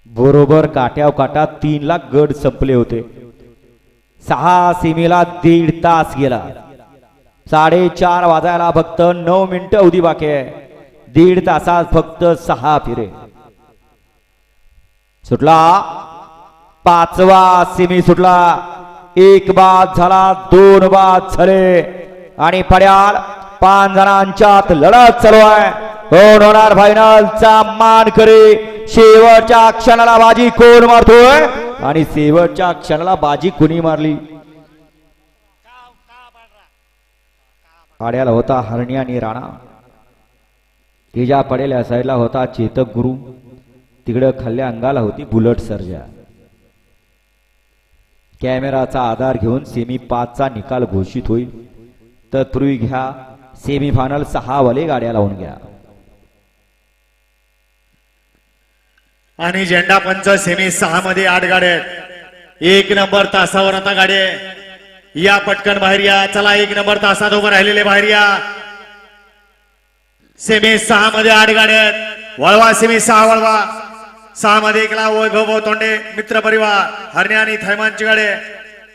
बरोबर काट्याव काटा 3 लाख गड संपले होते। 6 सीमेला 1.5 तास गेला। 4:30 वाजायला फक्त 9 मिनिटं अवधी बाकी आहे। 1.5 तासात फक्त 6 फिरे सुटला। 5वा सेमी सुटला। 1 बाद झाला, 2 बाद झाले आणि पड्याल 5 जणांच्यात लढत चालू आहे। कोण होणार फायनलचा मानकरी? शेवटच्या क्षणाला बाजी कोण मारतोय आणि शेवटच्या क्षणाला बाजी कुणी मारली? आड्याला होता हरणी आणि राणा। तिच्या पडेल्या साईडला होता चेतक गुरु। तिकडे खाल्ल्या अंगाला होती बुलेट सर्जा। कॅमेराचा आधार घेऊन सेमी 5 चा निकाल घोषित होईल। तत्पूर्वी घ्या सेमीफायनल 6 वाले गाड्या लावून घ्या। आणि झेंडा पंच सेमी 6 मध्ये 8 गाड्या आहेत। 1 नंबर तासावर आता गाडी आहे। या पटकन बाहेर या। चला 1 नंबर तासात उभं राहिलेले बाहेर या। सेमी 6 मध्ये 8 गाड्या आहेत। वळवा सेमी 6 वळवा। 6 मध्ये 1 ला वैभव तोंडे मित्र परिवार हरण्या आणि थैमानची गाडी।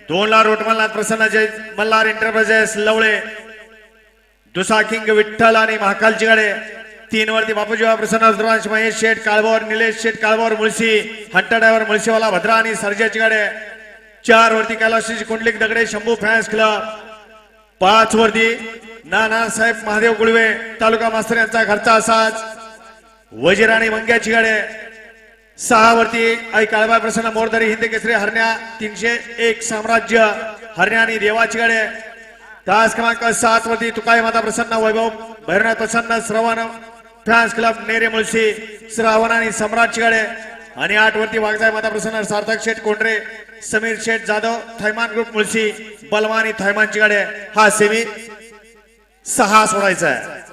2 ला रोटमलनाथ प्रसन्न जय मल्हार एंटरप्राइजेस लवळे। दुसरा किंग विठ्ठल आणि महाकालची गाडी। 3 वरती बापूजीवा प्रसन्न रुद्रांश महेश शेठ काळभोर निलेश शेठ काळभोर मुळशी हंटर ड्रायव्हर मुळशीवाला भद्रा आणि सर्जाची गाडी। 4 वरती कैलाशी कुंडलिक दगडे शंभू फॅन्स क्लब। 5 वरती नानासाहेब महादेव गुळवे तालुका मास्तर यांचा घरचा असाच वजीर आणि मंग्याची गाडी। 6 वरती आई काळबा प्रसन्न मोरदरी हिंद केसरी हरण्या 301 साम्राज्य हरण्या आणि देवाची गाडी। तास क्रमांक 7 वरती तुकाई माता प्रसन्न वैभव भैरवनाथ प्रसन्न श्रवण फॅन्स क्लब नेरे मुळशी श्रावण आणि सम्राटची गाडी। आणि 8 वरती वागजाय माता प्रसन्न सार्थक शेठ कोंडरे समीर शेठ जाधव थैमान ग्रुप मुळशी बलवानी थैमानची गाडी। हा सेमी 6 सोडायचा आहे।